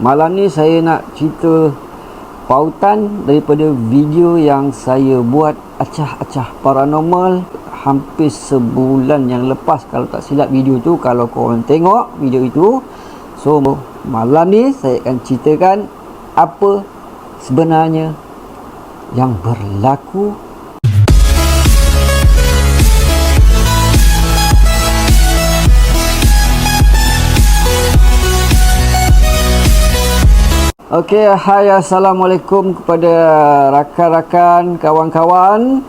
Malam ni saya nak cerita pautan daripada video yang saya buat acah-acah paranormal hampir sebulan yang lepas kalau tak silap video tu. Kalau korang tengok video itu, so malam ni saya akan ceritakan apa sebenarnya yang berlaku. Okey, hai, assalamualaikum kepada rakan-rakan, kawan-kawan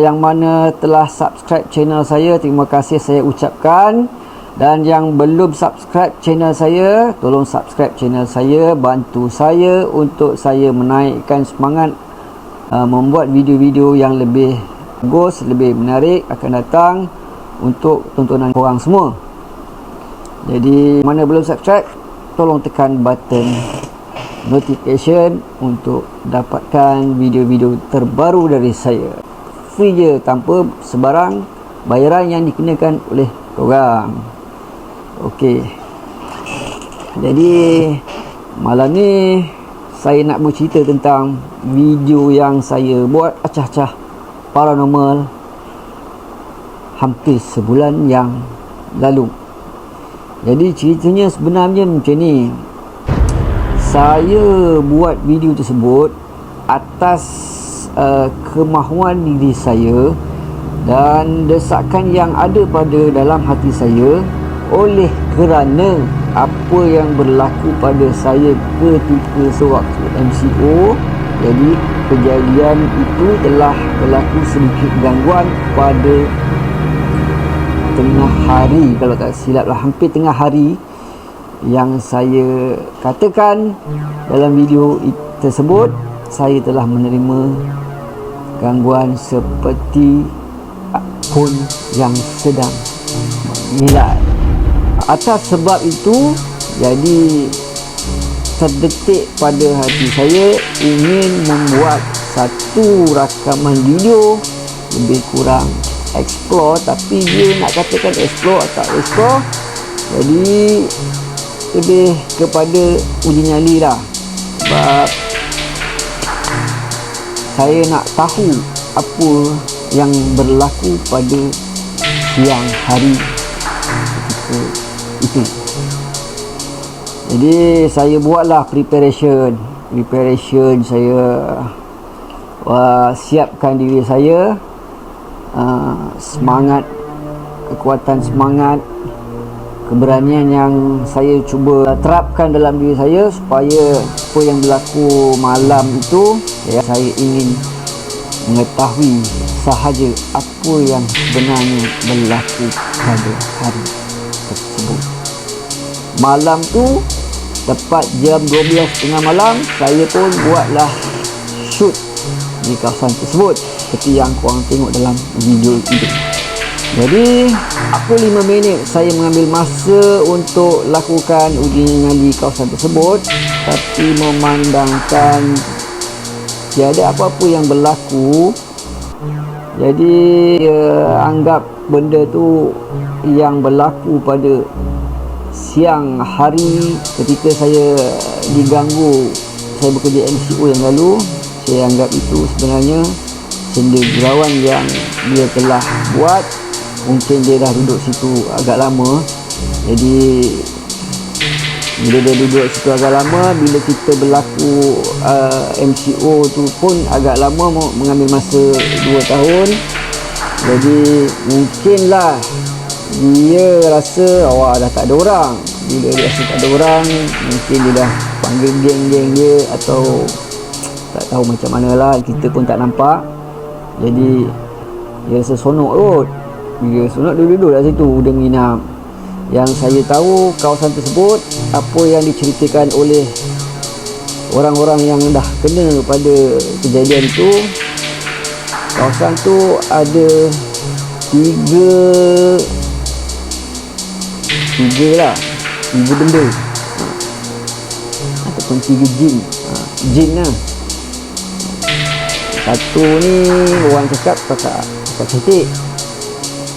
yang mana telah subscribe channel saya. Terima kasih saya ucapkan. Dan yang belum subscribe channel saya, tolong subscribe channel saya, bantu saya untuk saya menaikkan semangat membuat video-video yang lebih bagus, lebih menarik akan datang untuk tontonan korang semua. Jadi mana belum subscribe, tolong tekan button notification untuk dapatkan video-video terbaru dari saya. Free je, tanpa sebarang bayaran yang dikenakan oleh korang. Okey, jadi malam ni saya nak bercerita tentang video yang saya buat acah-acah paranormal hampir sebulan yang lalu. Jadi ceritanya sebenarnya macam ni. Saya buat video tersebut atas kemahuan diri saya dan desakan yang ada pada dalam hati saya oleh kerana apa yang berlaku pada saya ketika sewaktu MCO. Jadi kejadian itu telah berlaku sedikit gangguan pada tengah hari, kalau tak silap lah, hampir tengah hari, yang saya katakan dalam video tersebut saya telah menerima gangguan seperti pun yang sedang mengilat. Atas sebab itu, jadi terdetik pada hati saya ingin membuat satu rakaman video lebih kurang explore, tapi dia nak katakan explore atau explore, jadi lebih kepada uji nyali lah. Sebab saya nak tahu apa yang berlaku pada siang hari ketika itu. Jadi saya buatlah preparation saya siapkan diri saya, semangat, kekuatan semangat, keberanian yang saya cuba terapkan dalam diri saya supaya apa yang berlaku malam itu, ya, saya ingin mengetahui sahaja apa yang sebenarnya berlaku pada hari tersebut. Malam tu tepat jam 12.30 malam, saya pun buatlah shoot di kawasan tersebut seperti yang korang tengok dalam video itu. Jadi 45 minit saya mengambil masa untuk lakukan uji nyali kawasan tersebut, tapi memandangkan tiada apa-apa yang berlaku, jadi anggap benda tu yang berlaku pada siang hari ketika saya diganggu, saya bekerja MCO yang lalu, saya anggap itu sebenarnya cenderawasih yang dia telah buat. Mungkin dia dah duduk situ agak lama. Jadi bila dia duduk situ agak lama, bila kita berlaku MCO tu pun agak lama, mengambil masa 2 tahun. Jadi mungkinlah dia rasa dah tak ada orang. Bila dia rasa tak ada orang, mungkin dia dah panggil geng-geng dia, atau tak tahu macam mana lah, kita pun tak nampak. Jadi dia rasa sonok kot. Bila sunat dia duduk kat situ, dia menginap. Yang saya tahu kawasan tersebut, apa yang diceritakan oleh orang-orang yang dah kena pada kejadian itu, kawasan tu ada tiga benda ataupun 3 jin lah. Satu ni orang cakap kakak cantik.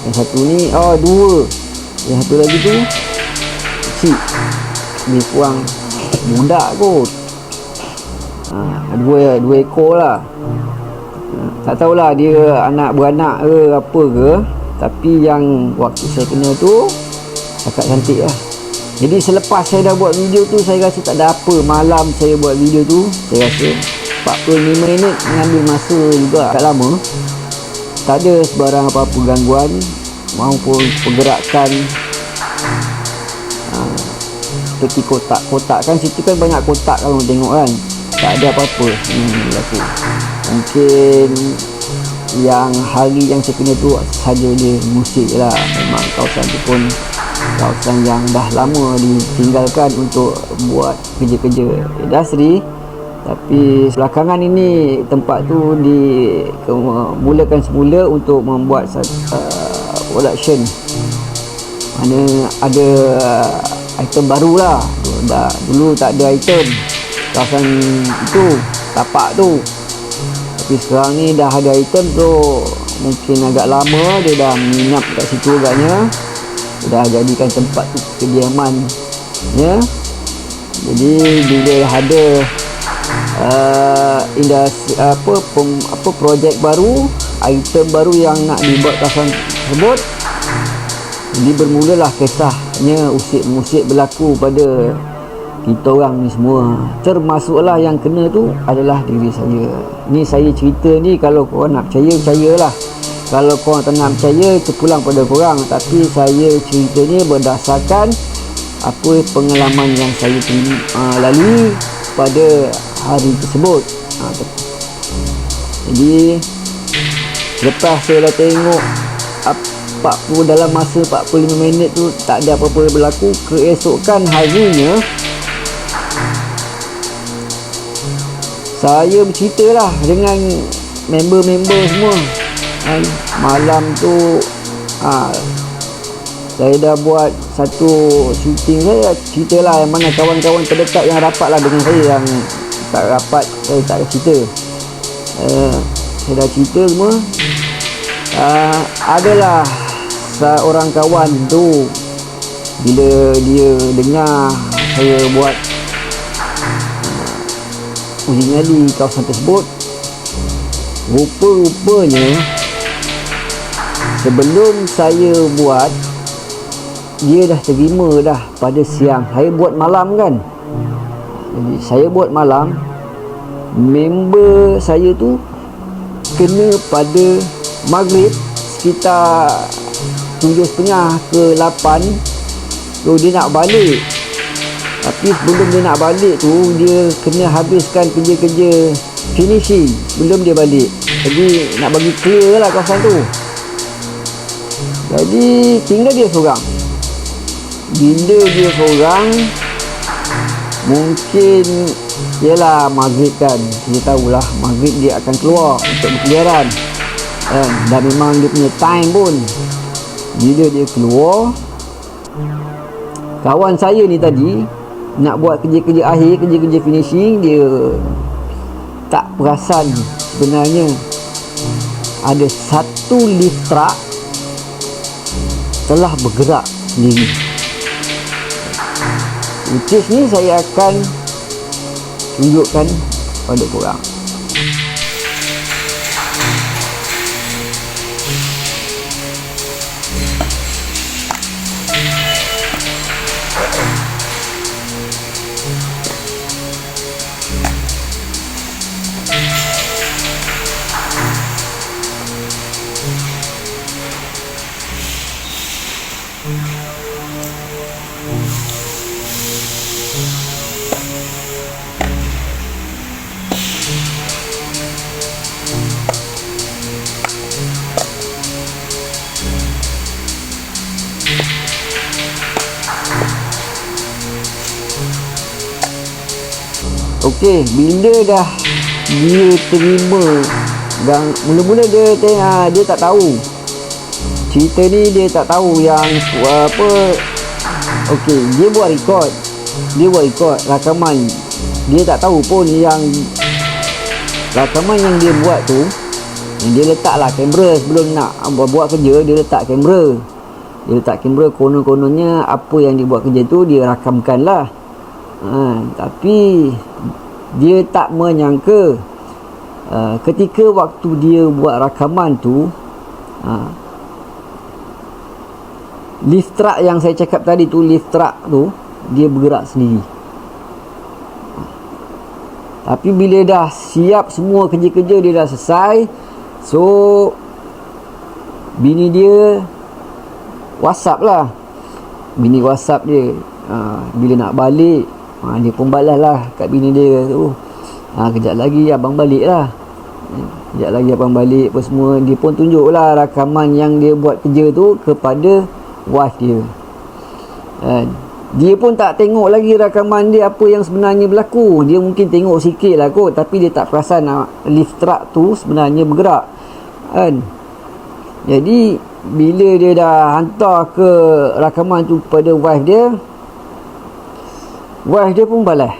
Yang satu ni, dua. Yang satu lagi tu kecil, lebih kurang budak kot. Dua ekor lah. Tak tahulah dia anak beranak ke apa ke, tapi yang waktu saya kena tu akak cantik lah. Jadi selepas saya dah buat video tu, saya rasa tak ada apa. Malam saya buat video tu, saya rasa 45 minit mengambil masa juga agak lama. Tak ada sebarang apa-apa gangguan maupun pergerakan seperti kotak-kotak kan, situ kan banyak kotak kalau tengok kan. Tak ada apa-apa berlaku. Mungkin yang hari yang saya kena tu saja dia musik je lah. Memang kawasan tu pun kawasan yang dah lama ditinggalkan untuk buat kerja-kerja industri. Tapi belakangan ini tempat tu dimulakan semula untuk membuat production. Mana ada item baru lah. Dulu tak ada item kawasan itu, tapak tu. Tapi sekarang ni dah ada item tu, mungkin agak lama dia dah menginap kat situ agaknya. Dah jadikan tempat tu kediaman ya. Jadi bila ada industri projek baru, item baru yang nak dibuat kawasan tersebut, jadi bermulalah kisahnya usik-musik berlaku pada kita orang ni semua. Termasuklah yang kena tu adalah diri saya. Ni saya cerita ni, kalau korang nak percaya, percayalah. Kalau korang tak nak percaya, terpulang pada korang. Tapi saya cerita ni berdasarkan apa pengalaman yang saya lalui pada hari tersebut. Jadi lepas saya dah tengok dalam masa 45 minit tu tak ada apa-apa berlaku, keesokan harinya saya bercerita lah dengan member-member semua kan. Malam tu saya dah buat satu syuting. Saya cerita lah yang mana kawan-kawan terdekat yang rapat lah dengan saya, yang tak rapat saya tak cerita. Saya dah cerita semua. Adalah seorang kawan tu, bila dia dengar saya buat uji nyali kawasan tersebut, rupa-rupanya sebelum saya buat, dia dah terima dah pada siang. Saya buat malam kan. Jadi saya buat malam, member saya tu kena pada maghrib sekitar 7.30 ke 8 tu dia nak balik. Tapi sebelum dia nak balik tu, dia kena habiskan kerja-kerja finishing sebelum dia balik. Jadi nak bagi clear lah kawasan tu. Jadi tinggal dia seorang. Bila dia seorang, mungkin ialah maghrib kan, kita tahulah maghrib dia akan keluar untuk berkeliaran dan memang dia punya time pun. Bila dia keluar, kawan saya ni tadi nak buat kerja-kerja akhir, kerja-kerja finishing, dia tak perasan sebenarnya ada satu lift truck telah bergerak sendiri. Which is ni saya akan tunjukkan pada korang. Okey, bila dah dia terima, dan mula-mula dia tak tahu cerita ni, dia tak tahu yang apa. Okey, dia buat record rakaman. Dia tak tahu pun yang rakaman yang dia buat tu, dia letaklah kamera sebelum nak buat kerja. Dia letak kamera, konon-kononnya apa yang dia buat kerja tu dia rakamkan lah. Tapi dia tak menyangka ketika waktu dia buat rakaman tu, lift truck yang saya cakap tadi tu, lift truck tu dia bergerak sendiri. Tapi bila dah siap semua kerja-kerja dia dah selesai, so bini dia WhatsApp lah. Bini WhatsApp dia, bila nak balik, dia pun balas lah kat bini dia tu, kejap lagi abang balik lah, kejap lagi abang balik apa semua. Dia pun tunjuk lah rakaman yang dia buat kerja tu kepada wife dia. Dia pun tak tengok lagi rakaman dia apa yang sebenarnya berlaku. Dia mungkin tengok sikit lah kot, tapi dia tak perasan lift truck tu sebenarnya bergerak kan. Jadi bila dia dah hantar ke rakaman tu kepada wife dia pun balas.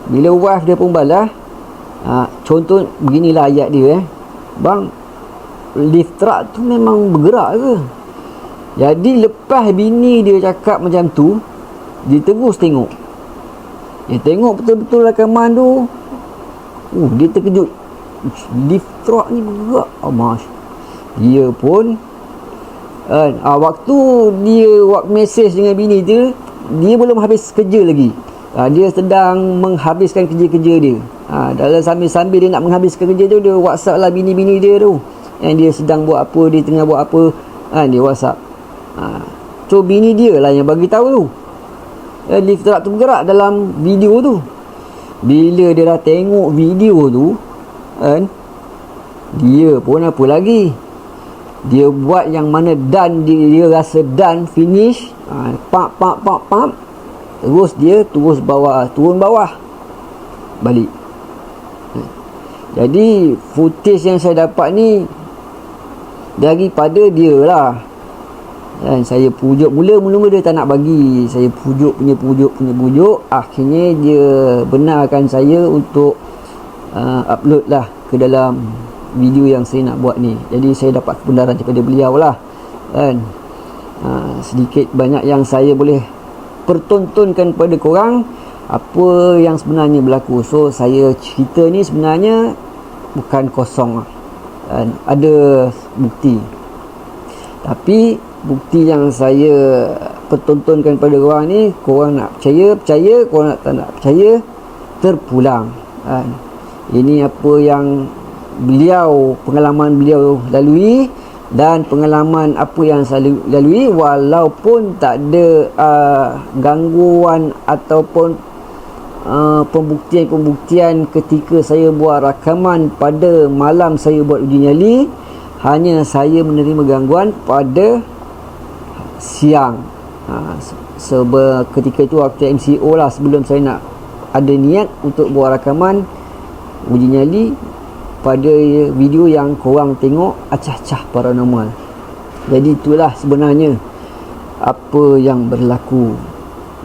Bila wife dia pun balas, contoh beginilah ayat dia, bang, lift truck tu memang bergerak ke? Jadi lepas bini dia cakap macam tu, dia terus tengok. Dia tengok betul-betul rakaman tu. Dia terkejut. Lift truck ni bergerak. Dia pun waktu dia buat mesej dengan bini dia, dia belum habis kerja lagi. Dia sedang menghabiskan kerja-kerja dia. Dalam sambil-sambil dia nak menghabiskan kerja tu, dia WhatsApp lah bini-bini dia tu, yang dia sedang buat apa, dia tengah buat apa, dia WhatsApp. So bini dia lah yang bagi tahu tu, lift truck tu bergerak dalam video tu. Bila dia dah tengok video tu dia pun apa lagi, dia buat yang mana done, dia rasa done, finish, pap, terus dia turun bawah balik. Jadi footage yang saya dapat ni daripada dia lah. Dan saya pujuk, mula-mula dia tak nak bagi, saya pujuk. Akhirnya dia benarkan saya untuk upload lah ke dalam video yang saya nak buat ni. Jadi saya dapat kebenaran daripada beliau lah kan. Sedikit banyak yang saya boleh pertontonkan kepada korang apa yang sebenarnya berlaku. So saya cerita ni sebenarnya bukan kosong kan? Ada bukti. Tapi bukti yang saya pertontonkan pada korang ni, korang nak percaya, korang tak nak percaya, terpulang kan. Ini apa yang pengalaman beliau lalui, dan pengalaman apa yang saya lalui, walaupun tak ada gangguan ataupun pembuktian ketika saya buat rakaman pada malam saya buat uji nyali. Hanya saya menerima gangguan pada siang. Ketika itu waktu MCO lah, sebelum saya nak ada niat untuk buat rakaman uji nyali pada video yang korang tengok, acah-acah paranormal. Jadi itulah sebenarnya apa yang berlaku.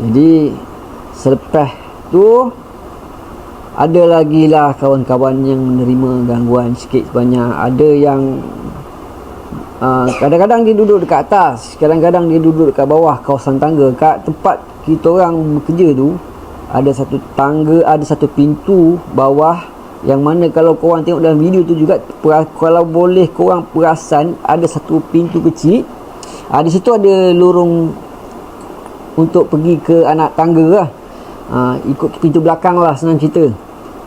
Jadi selepas tu ada lagi lah kawan-kawan yang menerima gangguan sikit sebanyak. Ada yang kadang-kadang dia duduk dekat atas, kadang-kadang dia duduk dekat bawah kawasan tangga. Kat tempat kita orang bekerja tu ada satu tangga, ada satu pintu bawah, yang mana kalau korang tengok dalam video tu juga, kalau boleh korang perasan, ada satu pintu kecil. Di situ ada lorong untuk pergi ke anak tangga lah. Ikut pintu belakang lah, senang cerita.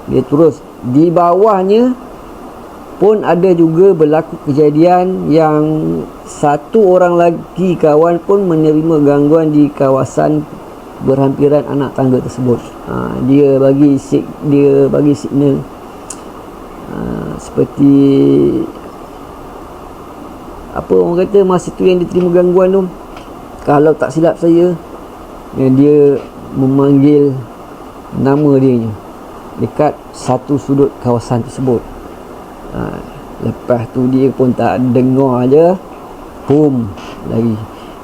Dia terus di bawahnya pun ada juga berlaku kejadian yang satu orang lagi kawan pun menerima gangguan di kawasan berhampiran anak tangga tersebut. Dia bagi signal seperti apa orang kata, masa tu yang diterima gangguan tu, kalau tak silap saya, dia memanggil nama dia dekat satu sudut kawasan tersebut. Lepas tu dia pun tak dengar aja, boom lagi.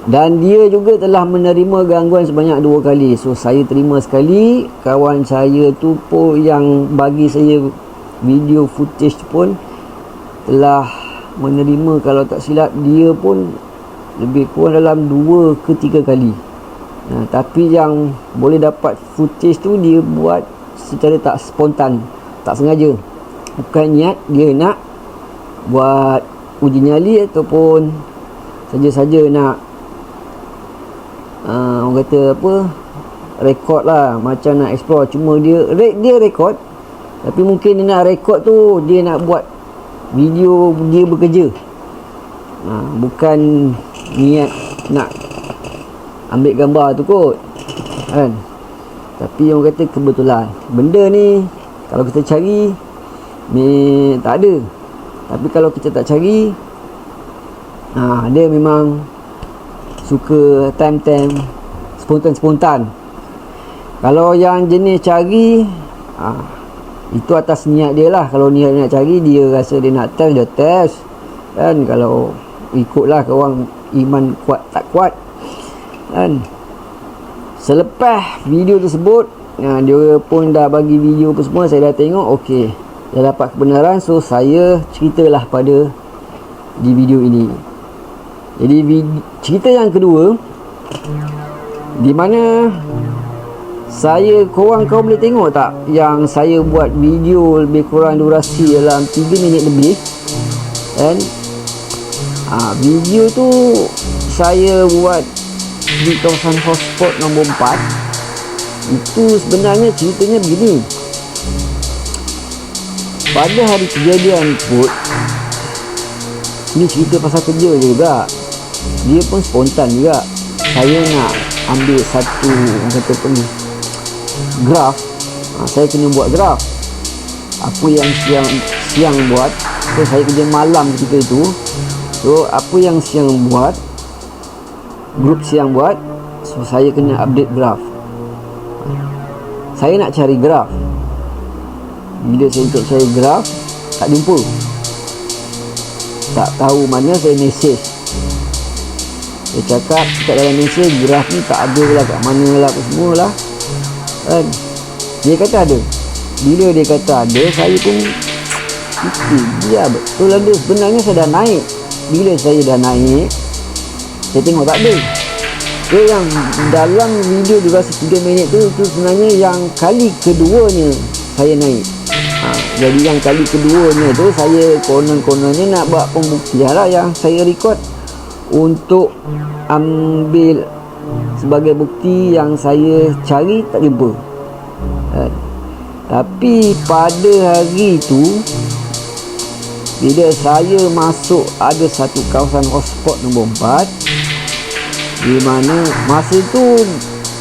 Dan dia juga telah menerima gangguan sebanyak 2 kali. So saya terima sekali, kawan saya tu pun yang bagi saya video footage tu pun telah menerima, kalau tak silap dia pun lebih kurang dalam 2 ke 3 kali Tapi yang boleh dapat footage tu dia buat secara tak spontan, tak sengaja. Bukan niat dia nak buat uji nyali ataupun saja-saja nak orang kata apa, rekod lah, macam nak explore. Cuma dia rekod, tapi mungkin dia nak rekod tu dia nak buat video dia bekerja, bukan niat nak ambil gambar tu kot kan. Tapi orang kata kebetulan benda ni kalau kita cari ni tak ada. Tapi kalau kita tak cari, dia memang suka time-time spontan-spontan. Kalau yang jenis cari, itu atas niat dia lah. Kalau niat nak cari, dia rasa dia nak test, dia test kan. Kalau ikutlah ke orang iman kuat tak kuat kan. Selepas video tersebut, dia pun dah bagi video apa semua, saya dah tengok, okey, dah dapat kebenaran. So saya ceritalah pada di video ini. Jadi cerita yang kedua, di mana kau boleh tengok tak yang saya buat video lebih kurang durasi dalam 3 minit lebih kan. Video tu saya buat di kawasan hotspot nombor 4. Itu sebenarnya ceritanya begini. Pada hari kejadian pun, ni cerita pasal kerja juga, dia pun spontan juga. Saya nak ambil satu kata apa ni, graf. Saya kena buat graf. Apa yang siang buat, so saya kerja malam ketika itu. So apa yang siang buat, grup siang buat, so saya kena update graf. Saya nak cari graf. Bila saya untuk cari graf, tak jumpa. Tak tahu mana, saya mesej. Saya cakap kat dalam mesej, graf ni tak ada lah, kat mana lah, apa semua lah kan. Dia kata ada. Bila dia kata ada, saya pun fikir, dia betul ada. Sebenarnya saya dah naik. Bila saya dah naik, saya tengok tak ada. So yang dalam video durasi 3 minit tu, itu sebenarnya yang kali keduanya saya naik. Jadi yang kali keduanya tu saya konon-kononnya nak buat pembuktian lah, yang saya record untuk ambil sebagai bukti yang saya cari tak jumpa. Tapi pada hari tu, bila saya masuk ada satu kawasan hotspot nombor 4, di mana masa tu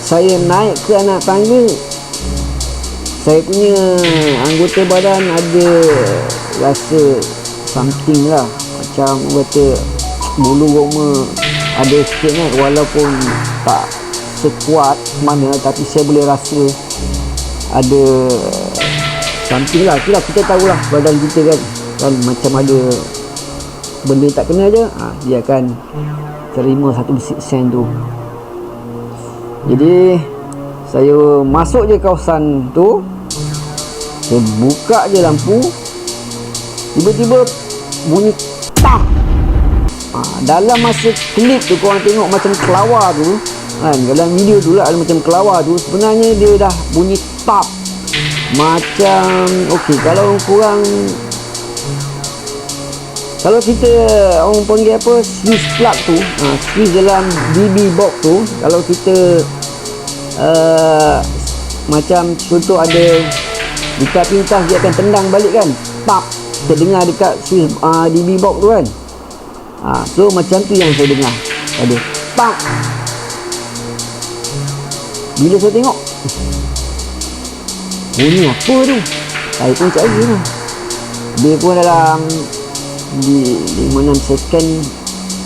saya naik ke anak tangga, saya punya anggota badan ada rasa something lah, macam kata bulu roma ada sikit kan, walaupun tak sekuat mana, tapi saya boleh rasa ada something lah. Itulah kita tahulah badan kita kan macam ada benda tak kena je, dia akan terima satu sen tu. Jadi saya masuk je kawasan tu, saya buka je lampu, tiba-tiba bunyi tak. Dalam masa klip tu korang tengok macam kelawar tu kan, dalam video tu lah ada macam kelawar tu, sebenarnya dia dah bunyi tap. Macam okey, kalau korang, kalau kita orang panggil apa, switch plug tu, switch dalam DB box tu, kalau kita macam contoh ada dekat pintas, dia akan tendang balik kan, tap, kita dengar dekat switch DB box tu kan. So macam tu yang saya dengar, ada tap. Bila saya tengok, bunyi apa tu, saya pun cari lah. Dia pun dalam di 5-6 second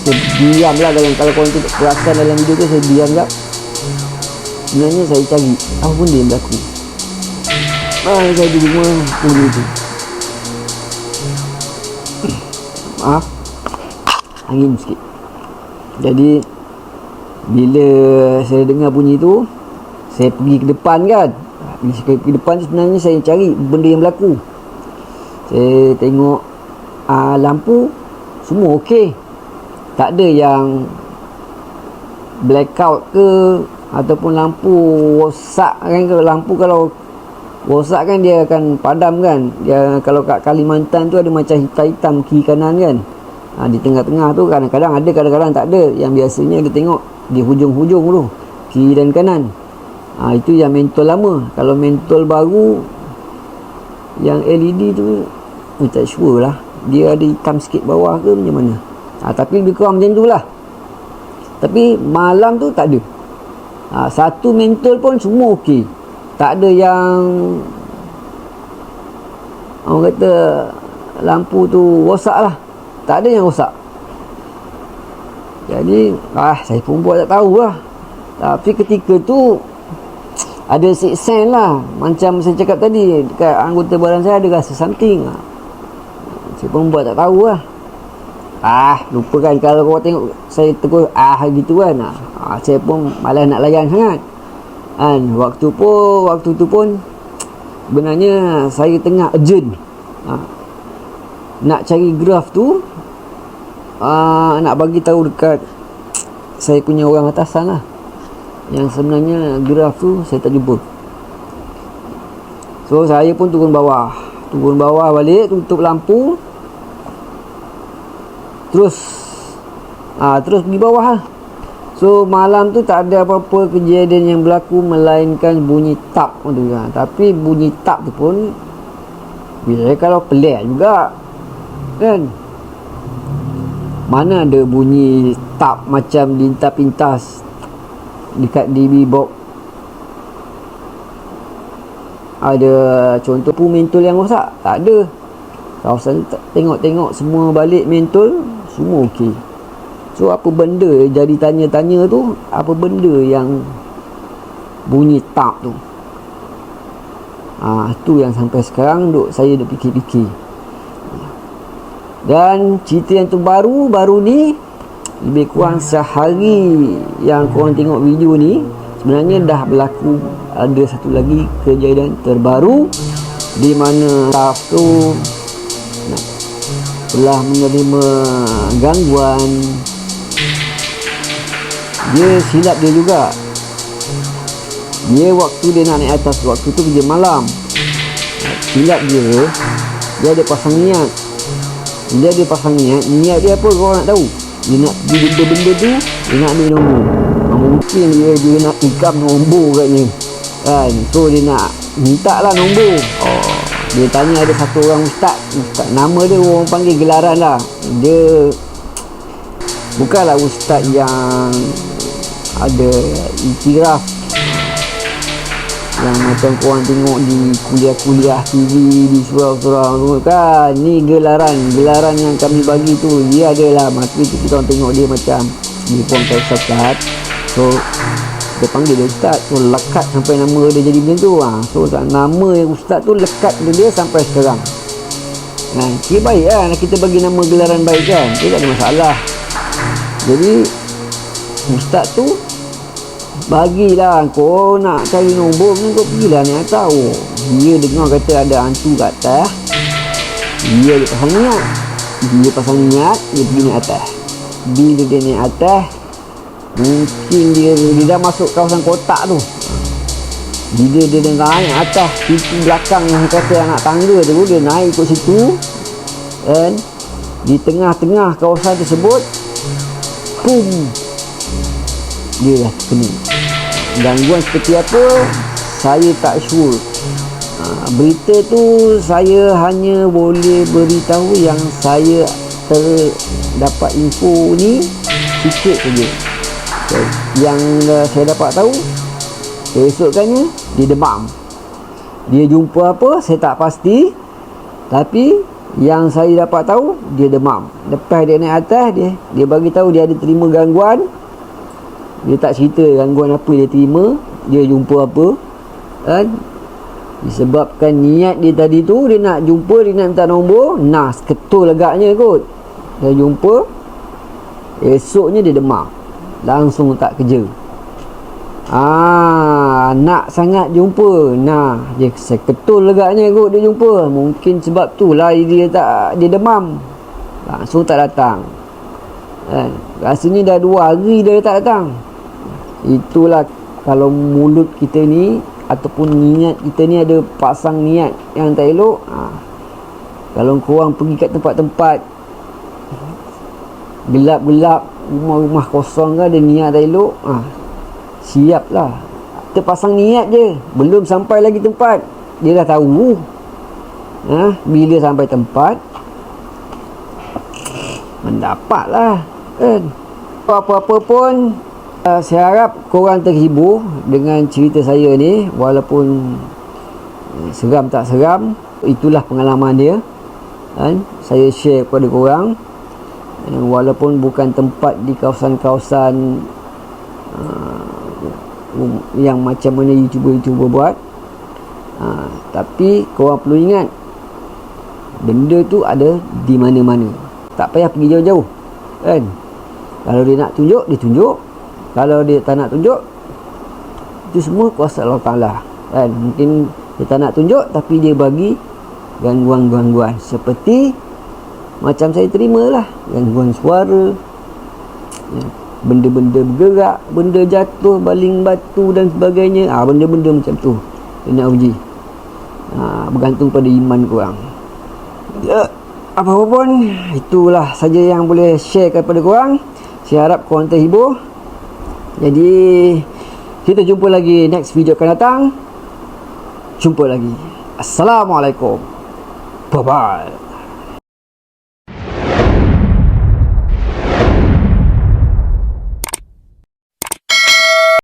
saya diam lah. Kalau korang tu perasan dalam video tu, saya diam tak. Sebenarnya saya cari apa benda yang berlaku. Saya di rumah bunyi tu. Maaf, angin sikit. Jadi bila saya dengar bunyi tu, saya pergi ke depan kan. Bila saya pergi ke depan, sebenarnya saya cari benda yang berlaku. Saya tengok lampu semua okey, tak ada yang blackout ke ataupun lampu rosak kan. Lampu kalau rosak kan dia akan padam kan. Dia kalau kat Kalimantan tu ada macam hitam-hitam kiri kanan kan. Di tengah-tengah tu kadang-kadang ada, kadang-kadang tak ada. Yang biasanya dia tengok di hujung-hujung tu, kiri dan kanan. Itu yang mentol lama. Kalau mentol baru yang LED tu tak sure lah, dia ada hitam sikit bawah ke macam mana. Tapi lebih kurang macam tu lah. Tapi malam tu tak ada. Satu mentol pun semua okey. Tak ada yang orang kata lampu tu rosak lah. Tak ada yang rosak. Jadi saya pun buat tak tahu lah. Tapi ketika tu ada sixth sense lah. Macam saya cakap tadi, dekat anggota badan saya ada rasa something. Saya pun buat tak tahu lah. Lupa kan. Kalau korang tengok saya tegur gitu kan, saya pun malas nak layan sangat kan. Waktu tu pun sebenarnya saya tengah urgent nak cari graf tu, nak bagi tahu dekat saya punya orang atasan lah, yang sebenarnya graf tu saya tak jumpa. So saya pun turun bawah balik, tutup lampu, terus pergi bawah lah. So malam tu tak ada apa-apa kejadian yang berlaku melainkan bunyi tap tu kan. Tapi bunyi tap tu pun biasanya kalau pelik juga kan. Mana ada bunyi tap macam lintas-pintas dekat DB box. Ada contoh pun mentol yang rosak, tak ada. Kawasan tengok-tengok semua balik mentol semua okey. So apa benda, jadi tanya-tanya tu, apa benda yang bunyi tap tu? Tu yang sampai sekarang saya duk fikir-fikir. Dan cerita yang baru ni, lebih kurang sehari yang korang tengok video ni, sebenarnya dah berlaku ada satu lagi kejadian terbaru, di mana staff tu telah menerima gangguan. Dia silap dia juga. Dia waktu dia nak naik atas, waktu tu kerja malam, silap dia ada pasang niat. Dia ada pasang niat dia apa korang nak tahu? Dia nak benda-benda tu, dia nak ambil nombor. Mungkin dia nak ikam nombor katnya kan. So dia nak minta lah nombor. Dia tanya ada satu orang ustaz, nama dia orang panggil gelaran lah. Dia bukanlah ustaz yang ada iktiraf yang macam korang tengok di kuliah-kuliah TV, di surau-surau tu kan. Ni gelaran yang kami bagi tu, dia adalah masa tu kita orang tengok dia macam dia pun ustaz. So dia panggil dia ustaz. So lekat sampai nama dia jadi macam tu. So nama ustaz tu lekat dia sampai sekarang. Kira baik lah kita bagi nama gelaran baik kan, dia tak ada masalah. Jadi ustaz tu bagilah, kau nak cari nombor ni, kau pergilah ni atas. Dia dengar kata ada hantu kat atas. Dia pasang niat, dia pergi naik atas. Bila dia naik atas, mungkin dia dah masuk kawasan kotak tu. Bila dia naik atas pintu belakang yang kata anak tangga tu, dia naik ke situ, dan di tengah-tengah kawasan tersebut, boom, dia dah kena. Gangguan seperti apa saya tak sure. Berita tu saya hanya boleh beritahu yang saya terdapat info ni sikit saja. Yang saya dapat tahu, keesokannya dia demam. Dia jumpa apa saya tak pasti, tapi yang saya dapat tahu dia demam. Lepas dia naik atas, dia bagi tahu dia ada terima gangguan. Dia tak cerita gangguan apa dia terima, dia jumpa apa kan. Disebabkan niat dia tadi tu, dia nak jumpa, dia nak minta nombor, ketul agaknya kot. Dia jumpa, esoknya dia demam, langsung tak kerja. Nak sangat jumpa, dia ketul agaknya kot dia jumpa. Mungkin sebab tu lah dia demam, langsung tak datang kan. Rasanya dah 2 hari dia tak datang. Itulah kalau mulut kita ni ataupun niat kita ni ada pasang niat yang tak elok, kalau korang pergi kat tempat-tempat gelap-gelap, rumah-rumah kosong ke, ada niat tak elok, siaplah. Kita pasang niat je, belum sampai lagi tempat, dia dah tahu. Bila sampai tempat, mendapatlah kan. Apa-apa pun, saya harap korang terhibur dengan cerita saya ni. Walaupun seram tak seram, itulah pengalaman dia kan, saya share kepada korang. Walaupun bukan tempat di kawasan-kawasan yang macam mana YouTuber buat, tapi korang perlu ingat, benda tu ada di mana-mana. Tak payah pergi jauh-jauh kan. Kalau dia nak tunjuk, dia tunjuk. Kalau dia tak nak tunjuk, itu semua kuasa Allah Ta'ala kan. Mungkin dia tak nak tunjuk, tapi dia bagi gangguan-gangguan, seperti macam saya terimalah, gangguan suara, benda-benda bergerak, benda jatuh, baling batu dan sebagainya. Benda-benda macam tu dia nak uji. Bergantung pada iman korang. Apa-apa pun, itulah saja yang boleh share kepada korang. Saya harap korang terhibur. Jadi kita jumpa lagi next video akan datang. Jumpa lagi. Assalamualaikum. Bye bye.